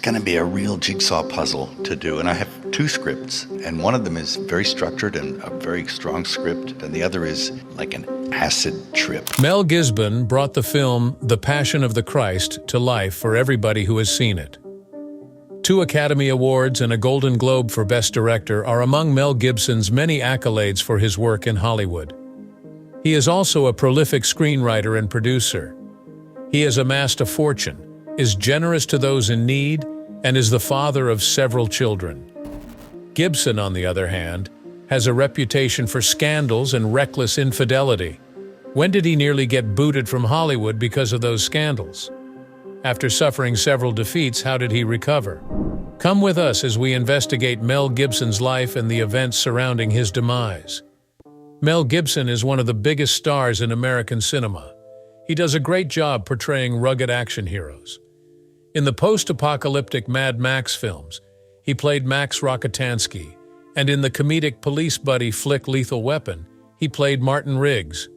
going to be a real jigsaw puzzle to do. And I have two scripts, and one of them is very structured and a very strong script, and the other is like an acid trip. Mel Gibson brought the film The Passion of the Christ to life for everybody who has seen it. 2 Academy Awards and a Golden Globe for Best Director are among Mel Gibson's many accolades for his work in Hollywood. He is also a prolific screenwriter and producer. He has amassed a fortune, is generous to those in need, and is the father of several children. Gibson, on the other hand, has a reputation for scandals and reckless infidelity. When did he nearly get booted from Hollywood because of those scandals? After suffering several defeats, how did he recover? Come with us as we investigate Mel Gibson's life and the events surrounding his demise. Mel Gibson is one of the biggest stars in American cinema. He does a great job portraying rugged action heroes. In the post-apocalyptic Mad Max films, he played Max Rokitansky, and in the comedic police buddy flick Lethal Weapon, he played Martin Riggs.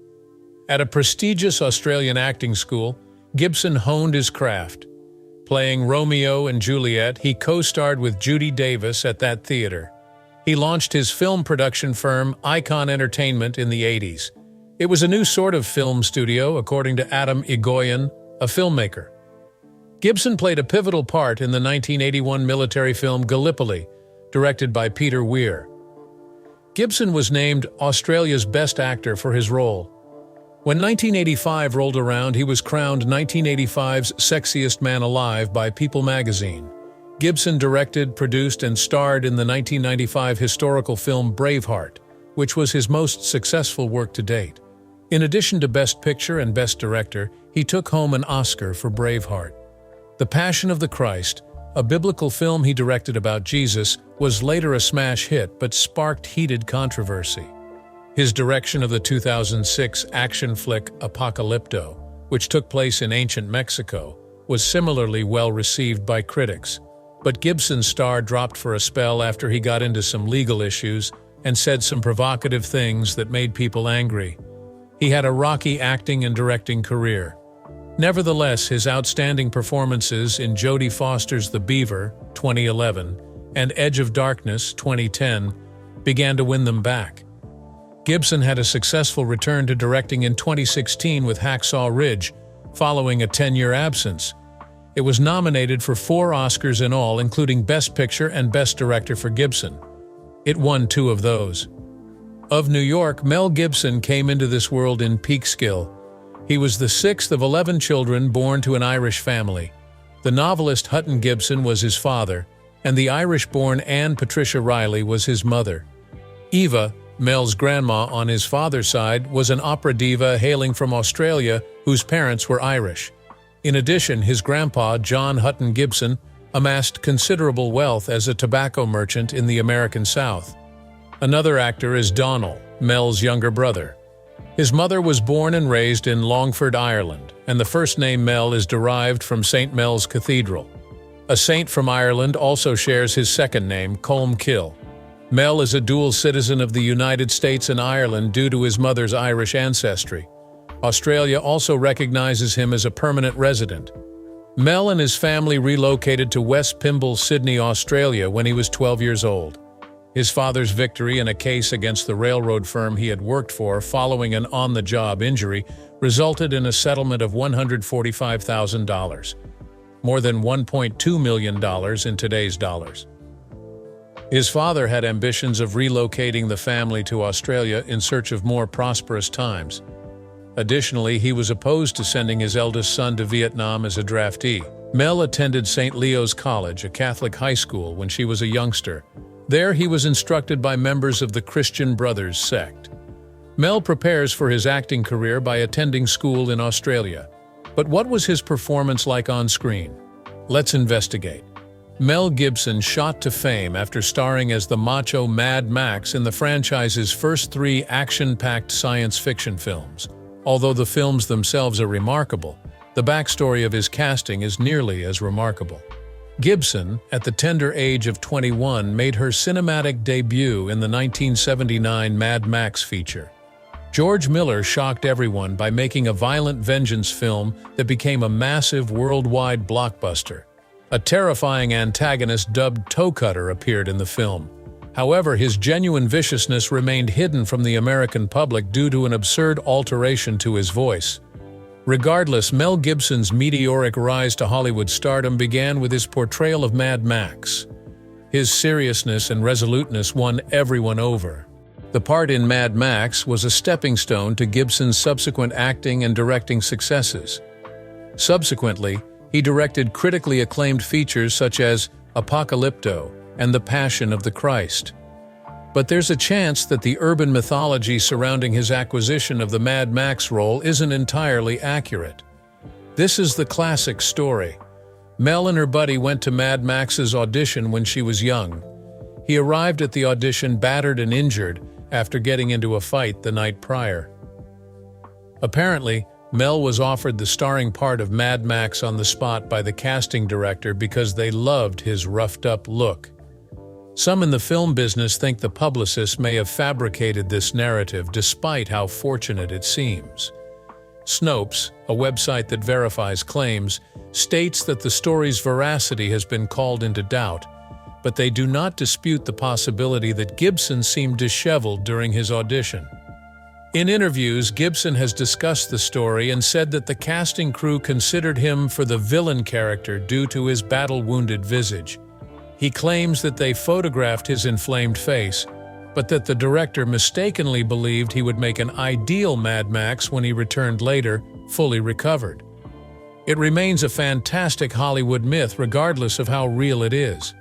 At a prestigious Australian acting school, Gibson honed his craft. Playing Romeo and Juliet, he co-starred with Judy Davis at that theater. He launched his film production firm, Icon Entertainment, in the 80s. It was a new sort of film studio, according to Adam Egoyan, a filmmaker. Gibson played a pivotal part in the 1981 military film Gallipoli, directed by Peter Weir. Gibson was named Australia's Best Actor for his role. When 1985 rolled around, he was crowned 1985's Sexiest Man Alive by People magazine. Gibson directed, produced, and starred in the 1995 historical film Braveheart, which was his most successful work to date. In addition to Best Picture and Best Director, he took home an Oscar for Braveheart. The Passion of the Christ, a biblical film he directed about Jesus, was later a smash hit but sparked heated controversy. His direction of the 2006 action flick Apocalypto, which took place in ancient Mexico, was similarly well received by critics. But Gibson's star dropped for a spell after he got into some legal issues and said some provocative things that made people angry. He had a rocky acting and directing career. Nevertheless, his outstanding performances in Jodie Foster's The Beaver, 2011, and Edge of Darkness, 2010, began to win them back. Gibson had a successful return to directing in 2016 with Hacksaw Ridge, following a 10-year absence. It was nominated for 4 Oscars in all, including Best Picture and Best Director for Gibson. It won 2 of those. Of New York, Mel Gibson came into this world in Peekskill. He was the 6th of 11 children born to an Irish family. The novelist Hutton Gibson was his father, and the Irish-born Anne Patricia Riley was his mother. Eva, Mel's grandma on his father's side, was an opera diva hailing from Australia whose parents were Irish. In addition, his grandpa, John Hutton Gibson, amassed considerable wealth as a tobacco merchant in the American South. Another actor is Donald, Mel's younger brother. His mother was born and raised in Longford, Ireland, and the first name Mel is derived from St. Mel's Cathedral. A saint from Ireland also shares his second name, Colm Kill. Mel is a dual citizen of the United States and Ireland due to his mother's Irish ancestry. Australia also recognizes him as a permanent resident. Mel and his family relocated to West Pymble, Sydney, Australia when he was 12 years old. His father's victory in a case against the railroad firm he had worked for following an on-the-job injury resulted in a settlement of $145,000, more than $1.2 million in today's dollars. His father had ambitions of relocating the family to Australia in search of more prosperous times. Additionally, he was opposed to sending his eldest son to Vietnam as a draftee. Mel attended St. Leo's College, a Catholic high school, when she was a youngster. There, he was instructed by members of the Christian Brothers sect. Mel prepares for his acting career by attending school in Australia. But what was his performance like on screen? Let's investigate. Mel Gibson shot to fame after starring as the macho Mad Max in the franchise's first 3 action-packed science fiction films. Although the films themselves are remarkable, the backstory of his casting is nearly as remarkable. Gibson, at the tender age of 21, made her cinematic debut in the 1979 Mad Max feature. George Miller shocked everyone by making a violent vengeance film that became a massive worldwide blockbuster. A terrifying antagonist dubbed Toe Cutter appeared in the film. However, his genuine viciousness remained hidden from the American public due to an absurd alteration to his voice. Regardless, Mel Gibson's meteoric rise to Hollywood stardom began with his portrayal of Mad Max. His seriousness and resoluteness won everyone over. The part in Mad Max was a stepping stone to Gibson's subsequent acting and directing successes. Subsequently, he directed critically acclaimed features such as Apocalypto and The Passion of the Christ. But there's a chance that the urban mythology surrounding his acquisition of the Mad Max role isn't entirely accurate. This is the classic story. Mel and her buddy went to Mad Max's audition when she was young. He arrived at the audition battered and injured after getting into a fight the night prior. Apparently, Mel was offered the starring part of Mad Max on the spot by the casting director because they loved his roughed-up look. Some in the film business think the publicist may have fabricated this narrative despite how fortunate it seems. Snopes, a website that verifies claims, states that the story's veracity has been called into doubt, but they do not dispute the possibility that Gibson seemed disheveled during his audition. In interviews, Gibson has discussed the story and said that the casting crew considered him for the villain character due to his battle-wounded visage. He claims that they photographed his inflamed face, but that the director mistakenly believed he would make an ideal Mad Max when he returned later, fully recovered. It remains a fantastic Hollywood myth regardless of how real it is.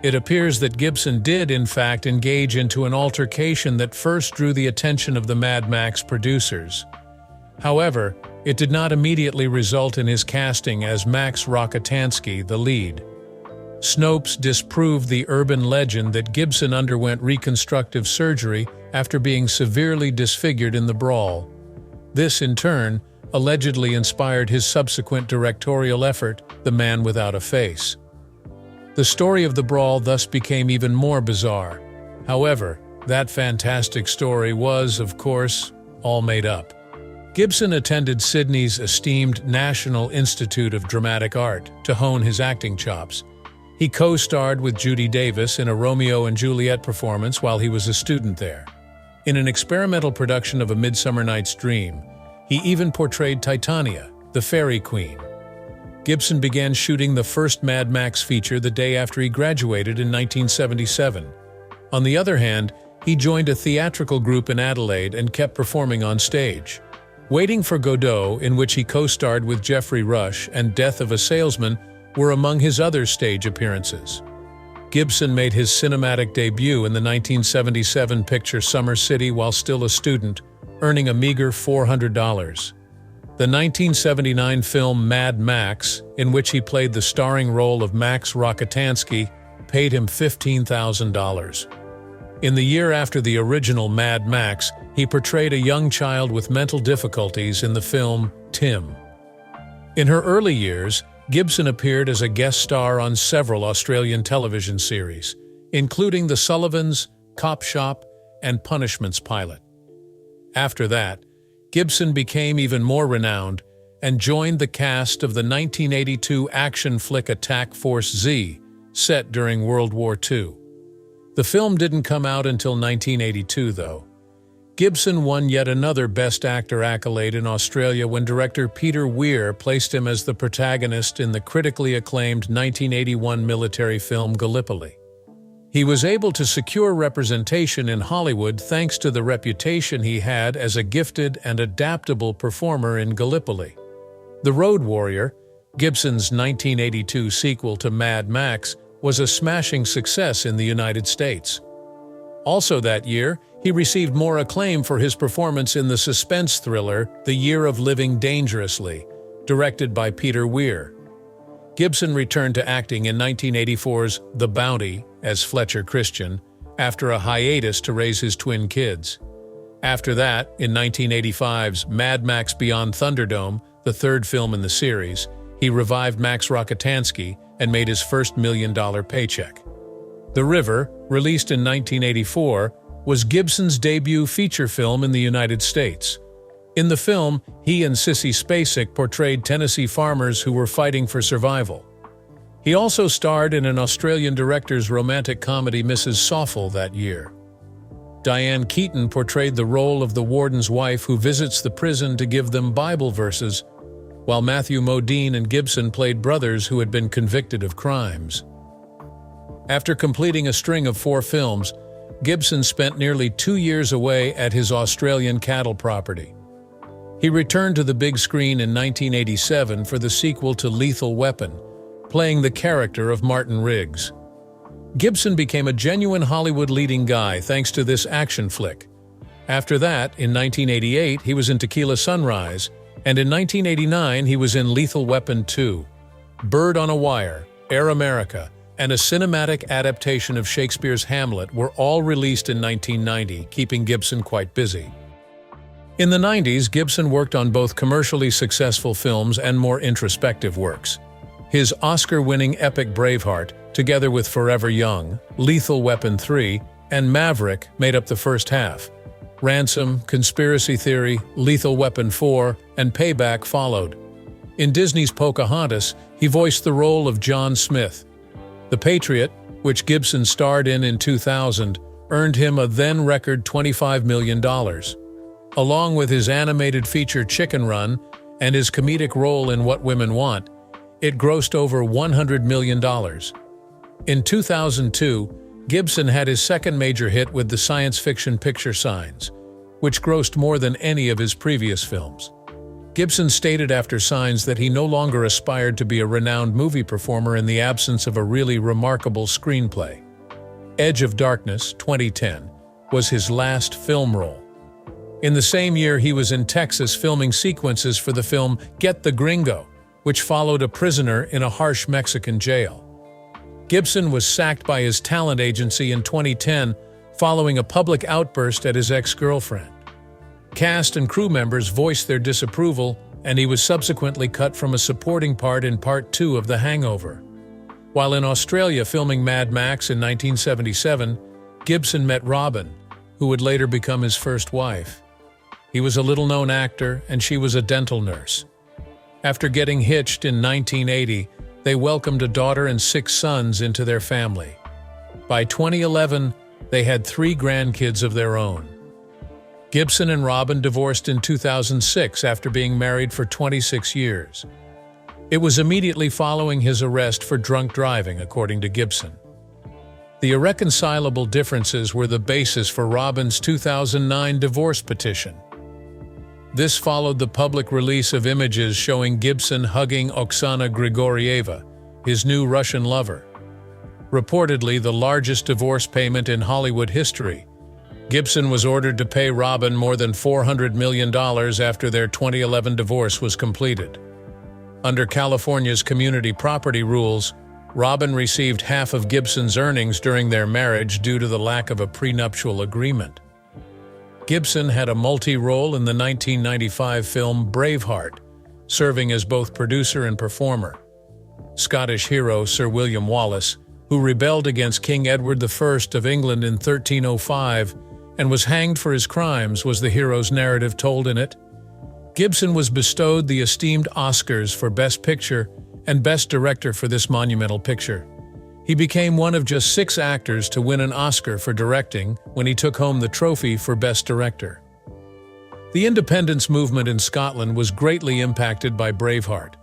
It appears that Gibson did, in fact, engage into an altercation that first drew the attention of the Mad Max producers. However, it did not immediately result in his casting as Max Rokitansky, the lead. Snopes disproved the urban legend that Gibson underwent reconstructive surgery after being severely disfigured in the brawl. This, in turn, allegedly inspired his subsequent directorial effort, The Man Without a Face. The story of the brawl thus became even more bizarre. However, that fantastic story was, of course, all made up. Gibson attended Sydney's esteemed National Institute of Dramatic Art to hone his acting chops. He co-starred with Judy Davis in a Romeo and Juliet performance while he was a student there. In an experimental production of A Midsummer Night's Dream, he even portrayed Titania, the Fairy Queen. Gibson began shooting the first Mad Max feature the day after he graduated in 1977. On the other hand, he joined a theatrical group in Adelaide and kept performing on stage. Waiting for Godot, in which he co-starred with Geoffrey Rush, and Death of a Salesman were among his other stage appearances. Gibson made his cinematic debut in the 1977 picture Summer City while still a student, earning a meager $400. The 1979 film Mad Max, in which he played the starring role of Max Rokitansky, paid him $15,000. In the year after the original Mad Max, he portrayed a young child with mental difficulties in the film Tim. In her early years, Gibson appeared as a guest star on several Australian television series, including The Sullivans, Cop Shop, and Punishment's Pilot. After that, Gibson became even more renowned and joined the cast of the 1982 action flick Attack Force Z, set during World War II. The film didn't come out until 1982, though. Gibson won yet another Best Actor accolade in Australia when director Peter Weir placed him as the protagonist in the critically acclaimed 1981 military film Gallipoli. He was able to secure representation in Hollywood thanks to the reputation he had as a gifted and adaptable performer in Gallipoli. The Road Warrior, Gibson's 1982 sequel to Mad Max, was a smashing success in the United States. Also that year, he received more acclaim for his performance in the suspense thriller The Year of Living Dangerously, directed by Peter Weir. Gibson returned to acting in 1984's The Bounty as Fletcher Christian, after a hiatus to raise his twin kids. After that, in 1985's Mad Max Beyond Thunderdome, the third film in the series, he revived Max Rokitansky and made his first $1 million paycheck. The River, released in 1984, was Gibson's debut feature film in the United States. In the film, he and Sissy Spacek portrayed Tennessee farmers who were fighting for survival. He also starred in an Australian director's romantic comedy Mrs. Soffel that year. Diane Keaton portrayed the role of the warden's wife who visits the prison to give them Bible verses, while Matthew Modine and Gibson played brothers who had been convicted of crimes. After completing a string of 4 films, Gibson spent nearly 2 years away at his Australian cattle property. He returned to the big screen in 1987 for the sequel to Lethal Weapon, playing the character of Martin Riggs. Gibson became a genuine Hollywood leading guy thanks to this action flick. After that, in 1988, he was in Tequila Sunrise, and in 1989 he was in Lethal Weapon 2, Bird on a Wire, Air America, and a cinematic adaptation of Shakespeare's Hamlet were all released in 1990, keeping Gibson quite busy. In the 90s, Gibson worked on both commercially successful films and more introspective works. His Oscar-winning epic Braveheart, together with Forever Young, Lethal Weapon 3, and Maverick made up the first half. Ransom, Conspiracy Theory, Lethal Weapon 4, and Payback followed. In Disney's Pocahontas, he voiced the role of John Smith. The Patriot, which Gibson starred in 2000, earned him a then-record $25 million. Along with his animated feature Chicken Run and his comedic role in What Women Want, it grossed over $100 million. In 2002, Gibson had his second major hit with the science fiction picture Signs, which grossed more than any of his previous films. Gibson stated after Signs that he no longer aspired to be a renowned movie performer in the absence of a really remarkable screenplay. Edge of Darkness, 2010, was his last film role. In the same year, he was in Texas filming sequences for the film Get the Gringo, which followed a prisoner in a harsh Mexican jail. Gibson was sacked by his talent agency in 2010 following a public outburst at his ex-girlfriend. Cast and crew members voiced their disapproval, and he was subsequently cut from a supporting part in Part 2 of The Hangover. While in Australia filming Mad Max in 1977, Gibson met Robin, who would later become his first wife. He was a little-known actor, and she was a dental nurse. After getting hitched in 1980, they welcomed a daughter and 6 sons into their family. By 2011, they had 3 grandkids of their own. Gibson and Robin divorced in 2006 after being married for 26 years. It was immediately following his arrest for drunk driving, according to Gibson. The irreconcilable differences were the basis for Robin's 2009 divorce petition. This followed the public release of images showing Gibson hugging Oksana Grigorieva, his new Russian lover. Reportedly the largest divorce payment in Hollywood history. Gibson was ordered to pay Robin more than $400 million after their 2011 divorce was completed. Under California's community property rules, Robin received half of Gibson's earnings during their marriage due to the lack of a prenuptial agreement. Gibson had a multi-role in the 1995 film Braveheart, serving as both producer and performer. Scottish hero Sir William Wallace, who rebelled against King Edward I of England in 1305 and was hanged for his crimes, was the hero's narrative told in it. Gibson was bestowed the esteemed Oscars for Best Picture and Best Director for this monumental picture. He became one of just 6 actors to win an Oscar for directing when he took home the trophy for Best Director. The independence movement in Scotland was greatly impacted by Braveheart.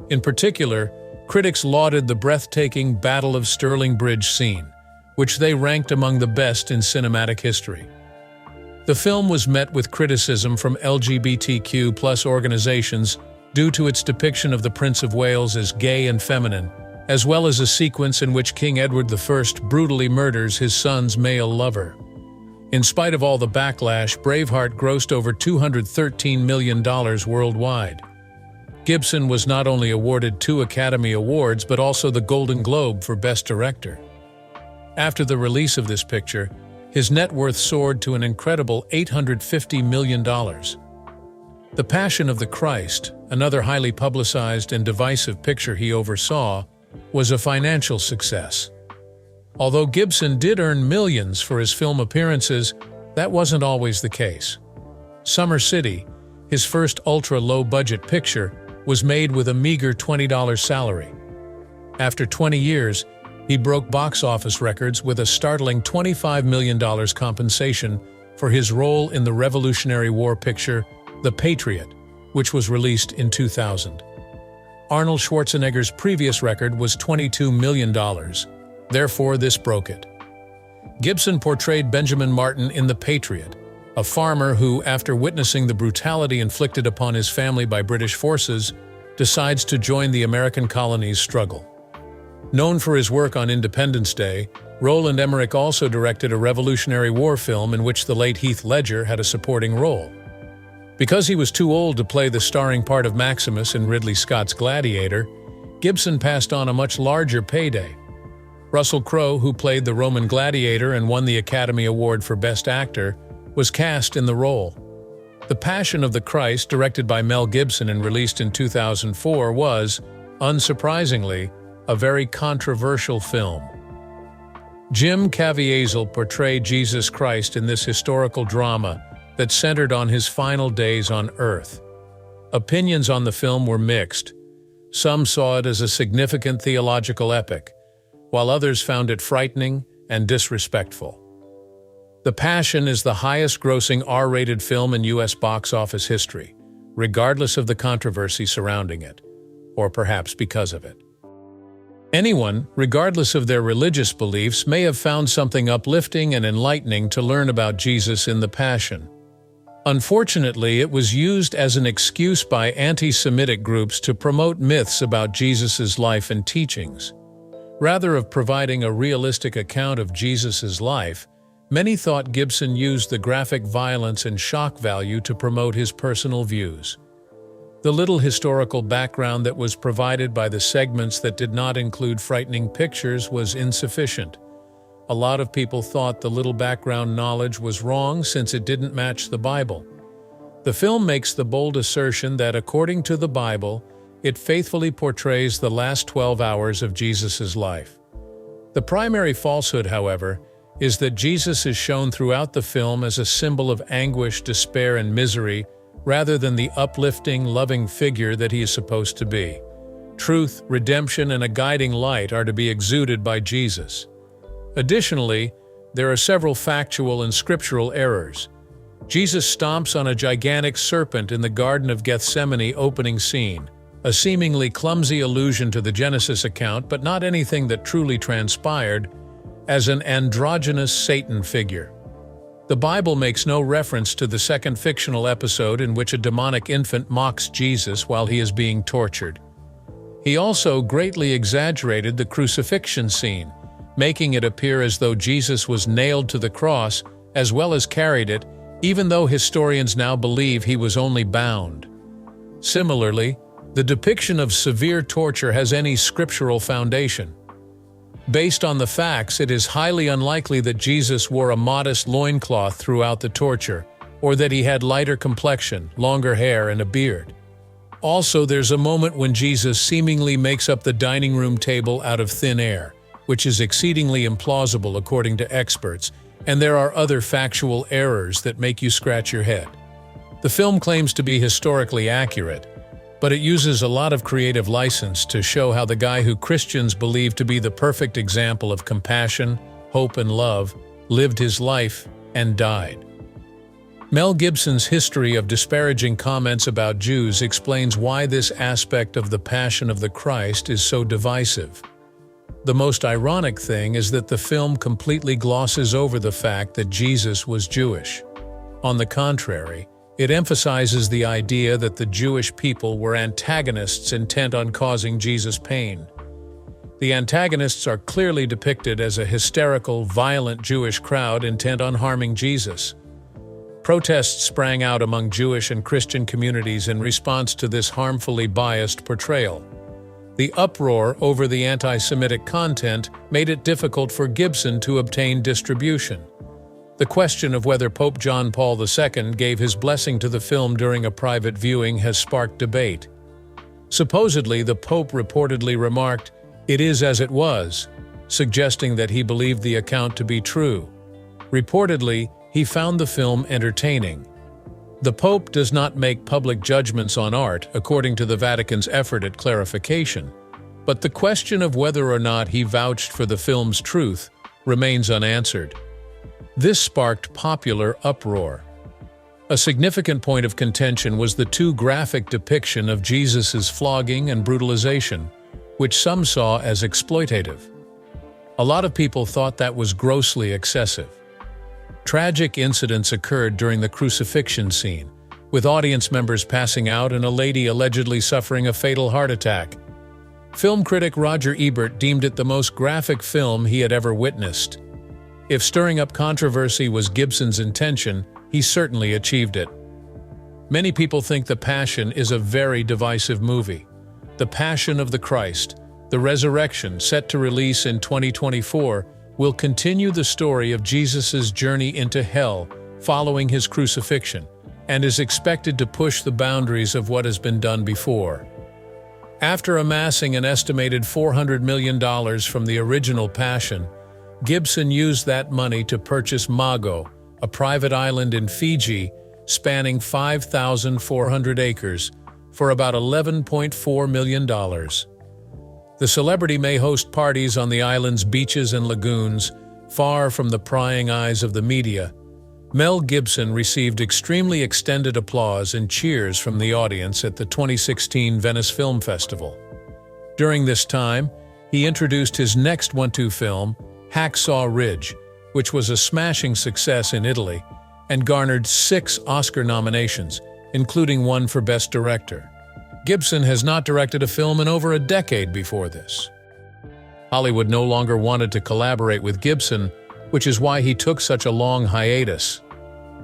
In particular, critics lauded the breathtaking Battle of Stirling Bridge scene, which they ranked among the best in cinematic history. The film was met with criticism from LGBTQ+ organizations due to its depiction of the Prince of Wales as gay and feminine, as well as a sequence in which King Edward I brutally murders his son's male lover. In spite of all the backlash, Braveheart grossed over $213 million worldwide. Gibson was not only awarded 2 Academy Awards but also the Golden Globe for Best Director. After the release of this picture, his net worth soared to an incredible $850 million. The Passion of the Christ, another highly publicized and divisive picture he oversaw, was a financial success. Although Gibson did earn millions for his film appearances, that wasn't always the case. Summer City, his first ultra-low-budget picture, was made with a meager $20 salary. After 20 years, he broke box office records with a startling $25 million compensation for his role in the Revolutionary War picture The Patriot, which was released in 2000. Arnold Schwarzenegger's previous record was $22 million. Therefore, this broke it. Gibson portrayed Benjamin Martin in The Patriot, a farmer who, after witnessing the brutality inflicted upon his family by British forces, decides to join the American colony's struggle. Known for his work on Independence Day, Roland Emmerich also directed a Revolutionary War film in which the late Heath Ledger had a supporting role. Because he was too old to play the starring part of Maximus in Ridley Scott's Gladiator, Gibson passed on a much larger payday. Russell Crowe, who played the Roman gladiator and won the Academy Award for Best Actor, was cast in the role. The Passion of the Christ, directed by Mel Gibson and released in 2004, was, unsurprisingly, a very controversial film. Jim Caviezel portrayed Jesus Christ in this historical drama that centered on his final days on Earth. Opinions on the film were mixed. Some saw it as a significant theological epic, while others found it frightening and disrespectful. The Passion is the highest-grossing R-rated film in U.S. box office history, regardless of the controversy surrounding it, or perhaps because of it. Anyone, regardless of their religious beliefs, may have found something uplifting and enlightening to learn about Jesus in The Passion. Unfortunately, it was used as an excuse by anti-Semitic groups to promote myths about Jesus' life and teachings. Rather than providing a realistic account of Jesus' life, many thought Gibson used the graphic violence and shock value to promote his personal views. The little historical background that was provided by the segments that did not include frightening pictures was insufficient. A lot of people thought the little background knowledge was wrong since it didn't match the Bible. The film makes the bold assertion that, according to the Bible, it faithfully portrays the last 12 hours of Jesus' life. The primary falsehood, however, is that Jesus is shown throughout the film as a symbol of anguish, despair, and misery, rather than the uplifting, loving figure that he is supposed to be. Truth, redemption, and a guiding light are to be exuded by Jesus. Additionally, there are several factual and scriptural errors. Jesus stomps on a gigantic serpent in the Garden of Gethsemane opening scene, a seemingly clumsy allusion to the Genesis account, but not anything that truly transpired, as an androgynous Satan figure. The Bible makes no reference to the second fictional episode in which a demonic infant mocks Jesus while he is being tortured. He also greatly exaggerated the crucifixion scene, making it appear as though Jesus was nailed to the cross as well as carried it, even though historians now believe he was only bound. Similarly, the depiction of severe torture has any scriptural foundation. Based on the facts, it is highly unlikely that Jesus wore a modest loincloth throughout the torture, or that he had lighter complexion, longer hair, and a beard. Also, there's a moment when Jesus seemingly makes up the dining room table out of thin air, which is exceedingly implausible according to experts, and there are other factual errors that make you scratch your head. The film claims to be historically accurate, but it uses a lot of creative license to show how the guy who Christians believe to be the perfect example of compassion, hope, and love lived his life and died. Mel Gibson's history of disparaging comments about Jews explains why this aspect of the Passion of the Christ is so divisive. The most ironic thing is that the film completely glosses over the fact that Jesus was Jewish. On the contrary, it emphasizes the idea that the Jewish people were antagonists intent on causing Jesus pain. The antagonists are clearly depicted as a hysterical, violent Jewish crowd intent on harming Jesus. Protests sprang out among Jewish and Christian communities in response to this harmfully biased portrayal. The uproar over the anti-Semitic content made it difficult for Gibson to obtain distribution. The question of whether Pope John Paul II gave his blessing to the film during a private viewing has sparked debate. Supposedly, the Pope reportedly remarked, "It is as it was," suggesting that he believed the account to be true. Reportedly, he found the film entertaining. The Pope does not make public judgments on art, according to the Vatican's effort at clarification. But the question of whether or not he vouched for the film's truth remains unanswered. This sparked popular uproar. A significant point of contention was the too graphic depiction of Jesus' flogging and brutalization, which some saw as exploitative. A lot of people thought that was grossly excessive. Tragic incidents occurred during the crucifixion scene, with audience members passing out and a lady allegedly suffering a fatal heart attack. Film critic Roger Ebert deemed it the most graphic film he had ever witnessed. If stirring up controversy was Gibson's intention, he certainly achieved it. Many people think The Passion is a very divisive movie. The Passion of the Christ, the resurrection, set to release in 2024, will continue the story of Jesus' journey into hell following his crucifixion, and is expected to push the boundaries of what has been done before. After amassing an estimated $400 million from the original Passion, Gibson used that money to purchase Mago, a private island in Fiji spanning 5,400 acres, for about $11.4 million. The celebrity may host parties on the island's beaches and lagoons, far from the prying eyes of the media. Mel Gibson received extremely extended applause and cheers from the audience at the 2016 Venice Film Festival. During this time, he introduced his next one-two film, Hacksaw Ridge, which was a smashing success in Italy and garnered 6 Oscar nominations, including one for Best Director. Gibson has not directed a film in over a decade before this. Hollywood no longer wanted to collaborate with Gibson, which is why he took such a long hiatus.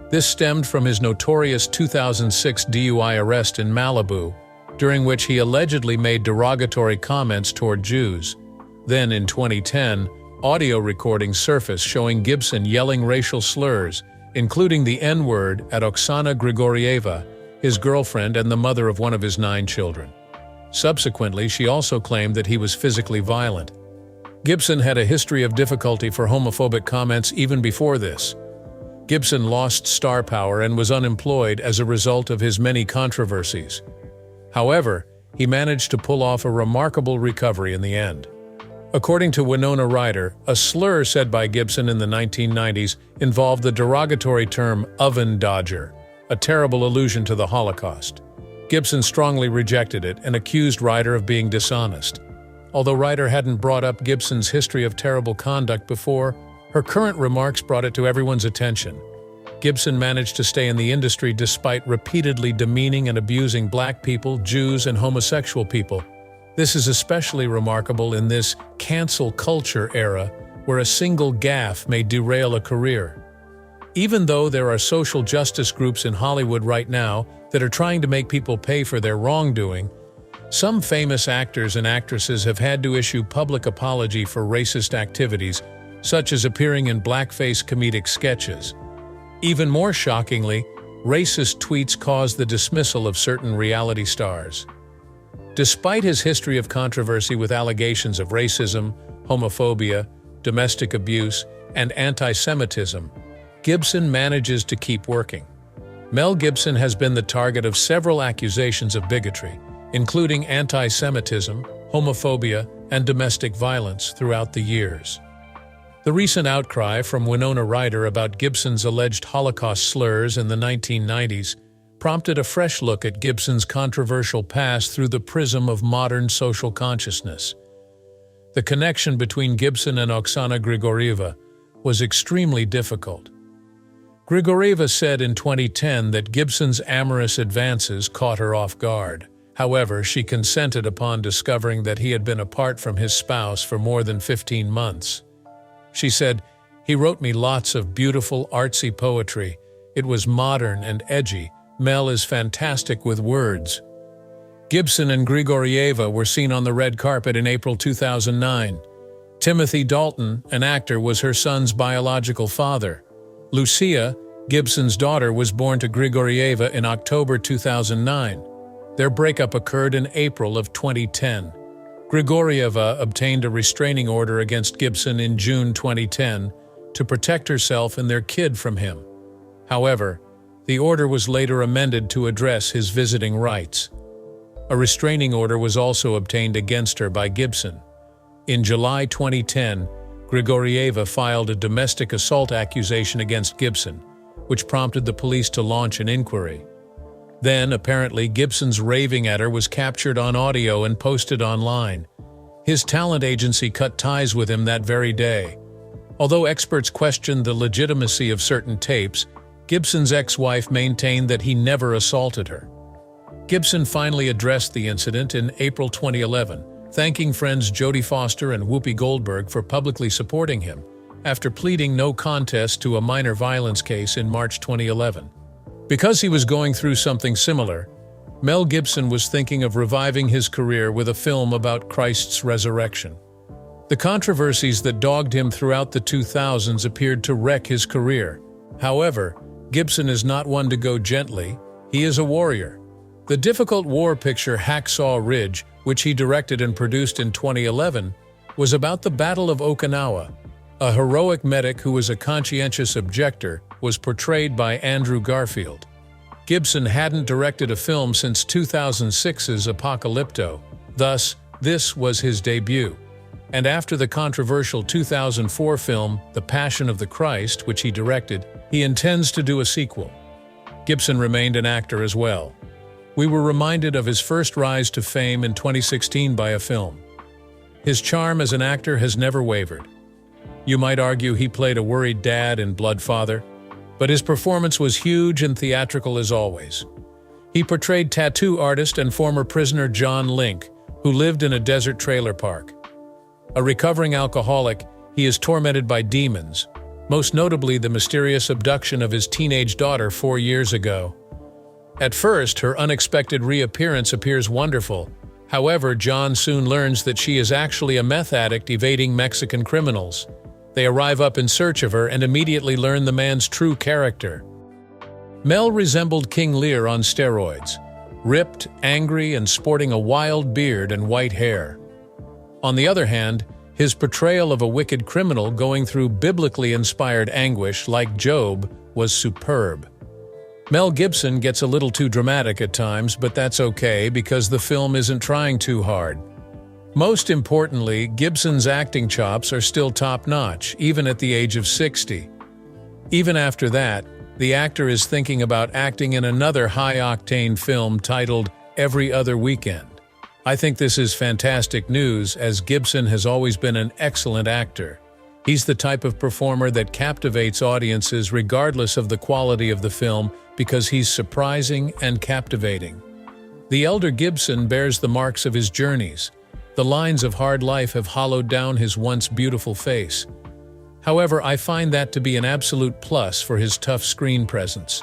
This stemmed from his notorious 2006 DUI arrest in Malibu, during which he allegedly made derogatory comments toward Jews. Then, in 2010, audio recordings surfaced showing Gibson yelling racial slurs, including the N-word, at Oksana Grigorieva, his girlfriend and the mother of one of his 9 children. Subsequently, she also claimed that he was physically violent. Gibson had a history of difficulty for homophobic comments even before this. Gibson lost star power and was unemployed as a result of his many controversies. However, he managed to pull off a remarkable recovery in the end. According to Winona Ryder, a slur said by Gibson in the 1990s involved the derogatory term "oven dodger," a terrible allusion to the Holocaust. Gibson strongly rejected it and accused Ryder of being dishonest. Although Ryder hadn't brought up Gibson's history of terrible conduct before, her current remarks brought it to everyone's attention. Gibson managed to stay in the industry despite repeatedly demeaning and abusing Black people, Jews, and homosexual people. This is especially remarkable in this cancel culture era, where a single gaffe may derail a career. Even though there are social justice groups in Hollywood right now that are trying to make people pay for their wrongdoing, some famous actors and actresses have had to issue public apology for racist activities, such as appearing in blackface comedic sketches. Even more shockingly, racist tweets caused the dismissal of certain reality stars. Despite his history of controversy with allegations of racism, homophobia, domestic abuse, and anti-Semitism, Gibson manages to keep working. Mel Gibson has been the target of several accusations of bigotry, including anti-Semitism, homophobia, and domestic violence throughout the years. The recent outcry from Winona Ryder about Gibson's alleged Holocaust slurs in the 1990s prompted a fresh look at Gibson's controversial past through the prism of modern social consciousness. The connection between Gibson and Oksana Grigorieva was extremely difficult. Grigorieva said in 2010 that Gibson's amorous advances caught her off guard. However, she consented upon discovering that he had been apart from his spouse for more than 15 months. She said, "He wrote me lots of beautiful, artsy poetry. It was modern and edgy. Mel is fantastic with words." Gibson and Grigorieva were seen on the red carpet in April 2009. Timothy Dalton, an actor, was her son's biological father. Lucia, Gibson's daughter, was born to Grigorieva in October 2009. Their breakup occurred in April of 2010. Grigorieva obtained a restraining order against Gibson in June 2010 to protect herself and their kid from him. However, the order was later amended to address his visiting rights. A restraining order was also obtained against her by Gibson. In July 2010, Grigorieva filed a domestic assault accusation against Gibson, which prompted the police to launch an inquiry. Then, apparently, Gibson's raving at her was captured on audio and posted online. His talent agency cut ties with him that very day. Although experts questioned the legitimacy of certain tapes, Gibson's ex-wife maintained that he never assaulted her. Gibson finally addressed the incident in April 2011, thanking friends Jodie Foster and Whoopi Goldberg for publicly supporting him, after pleading no contest to a minor violence case in March 2011. Because he was going through something similar, Mel Gibson was thinking of reviving his career with a film about Christ's resurrection. The controversies that dogged him throughout the 2000s appeared to wreck his career. However, Gibson is not one to go gently. He is a warrior. The difficult war picture Hacksaw Ridge, which he directed and produced in 2011, was about the Battle of Okinawa. A heroic medic who was a conscientious objector was portrayed by Andrew Garfield. Gibson hadn't directed a film since 2006's Apocalypto, thus, this was his debut. And after the controversial 2004 film, The Passion of the Christ, which he directed, he intends to do a sequel. Gibson remained an actor as well. We were reminded of his first rise to fame in 2016 by a film. His charm as an actor has never wavered. You might argue he played a worried dad in Bloodfather, but his performance was huge and theatrical as always. He portrayed tattoo artist and former prisoner John Link, who lived in a desert trailer park. A recovering alcoholic, he is tormented by demons, most notably the mysterious abduction of his teenage daughter 4 years ago. At first, her unexpected reappearance appears wonderful. However, John soon learns that she is actually a meth addict evading Mexican criminals. They arrive up in search of her and immediately learn the man's true character. Mel resembled King Lear on steroids, ripped, angry, and sporting a wild beard and white hair. On the other hand, his portrayal of a wicked criminal going through biblically inspired anguish like Job was superb. Mel Gibson gets a little too dramatic at times, but that's okay because the film isn't trying too hard. Most importantly, Gibson's acting chops are still top-notch, even at the age of 60. Even after that, the actor is thinking about acting in another high-octane film titled Every Other Weekend. I think this is fantastic news, as Gibson has always been an excellent actor. He's the type of performer that captivates audiences regardless of the quality of the film because he's surprising and captivating. The elder Gibson bears the marks of his journeys. The lines of hard life have hollowed down his once beautiful face. However, I find that to be an absolute plus for his tough screen presence.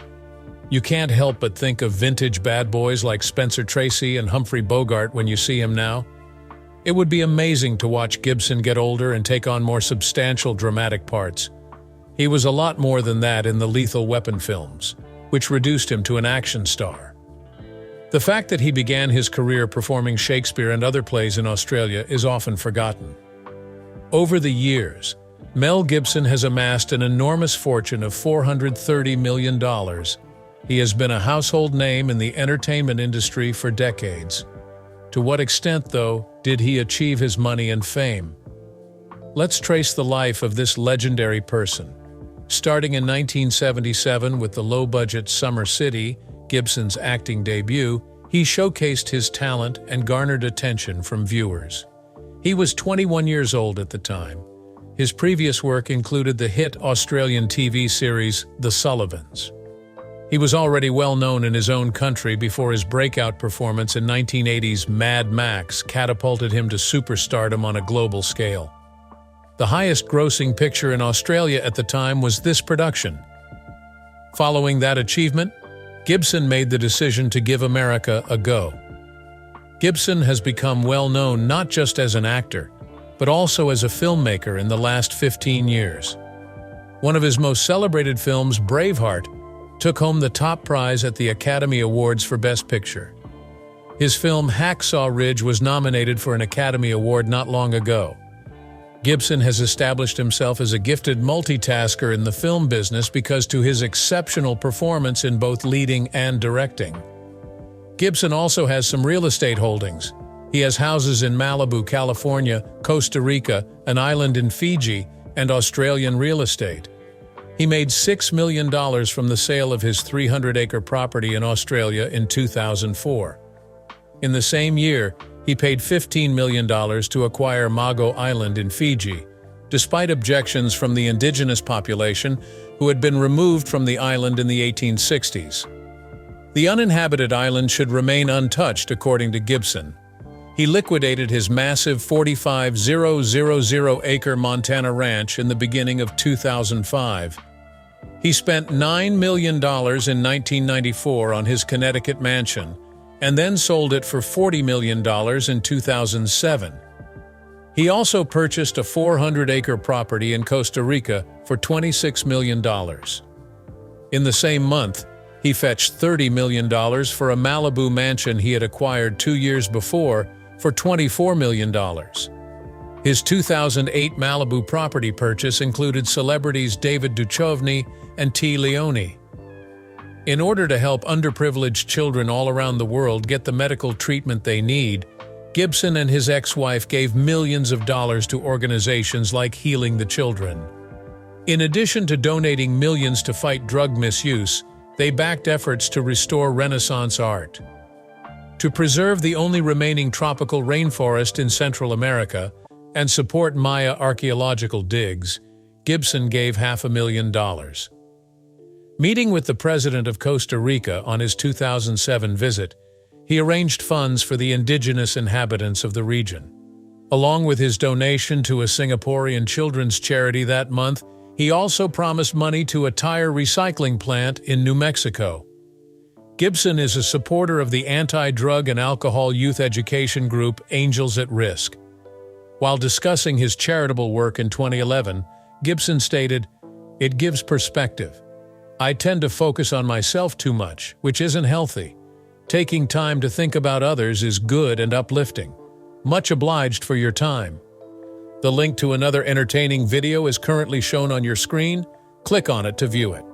You can't help but think of vintage bad boys like Spencer Tracy and Humphrey Bogart when you see him now. It would be amazing to watch Gibson get older and take on more substantial dramatic parts. He was a lot more than that in the Lethal Weapon films, which reduced him to an action star. The fact that he began his career performing Shakespeare and other plays in Australia is often forgotten. Over the years, Mel Gibson has amassed an enormous fortune of $430 million. He has been a household name in the entertainment industry for decades. To what extent, though, did he achieve his money and fame? Let's trace the life of this legendary person. Starting in 1977 with the low-budget Summer City, Gibson's acting debut, he showcased his talent and garnered attention from viewers. He was 21 years old at the time. His previous work included the hit Australian TV series The Sullivans. He was already well known in his own country before his breakout performance in 1980's Mad Max catapulted him to superstardom on a global scale. The highest-grossing picture in Australia at the time was this production. Following that achievement, Gibson made the decision to give America a go. Gibson has become well known not just as an actor, but also as a filmmaker in the last 15 years. One of his most celebrated films, Braveheart, took home the top prize at the Academy Awards for Best Picture. His film Hacksaw Ridge was nominated for an Academy Award not long ago. Gibson has established himself as a gifted multitasker in the film business because to his exceptional performance in both leading and directing. Gibson also has some real estate holdings. He has houses in Malibu, California, Costa Rica, an island in Fiji, and Australian real estate. He made $6 million from the sale of his 300-acre property in Australia in 2004. In the same year, he paid $15 million to acquire Mago Island in Fiji, despite objections from the indigenous population who had been removed from the island in the 1860s. The uninhabited island should remain untouched, according to Gibson. He liquidated his massive 45,000-acre Montana ranch in the beginning of 2005. He spent $9 million in 1994 on his Connecticut mansion, and then sold it for $40 million in 2007. He also purchased a 400-acre property in Costa Rica for $26 million. In the same month, he fetched $30 million for a Malibu mansion he had acquired 2 years before for $24 million. His 2008 Malibu property purchase included celebrities David Duchovny and T. Leone. In order to help underprivileged children all around the world get the medical treatment they need, Gibson and his ex-wife gave millions of dollars to organizations like Healing the Children. In addition to donating millions to fight drug misuse, they backed efforts to restore Renaissance art. To preserve the only remaining tropical rainforest in Central America and support Maya archaeological digs, Gibson gave $500,000. Meeting with the president of Costa Rica on his 2007 visit, he arranged funds for the indigenous inhabitants of the region. Along with his donation to a Singaporean children's charity that month, he also promised money to a tire recycling plant in New Mexico. Gibson is a supporter of the anti-drug and alcohol youth education group Angels at Risk. While discussing his charitable work in 2011, Gibson stated, "It gives perspective. I tend to focus on myself too much, which isn't healthy. Taking time to think about others is good and uplifting. Much obliged for your time." The link to another entertaining video is currently shown on your screen. Click on it to view it.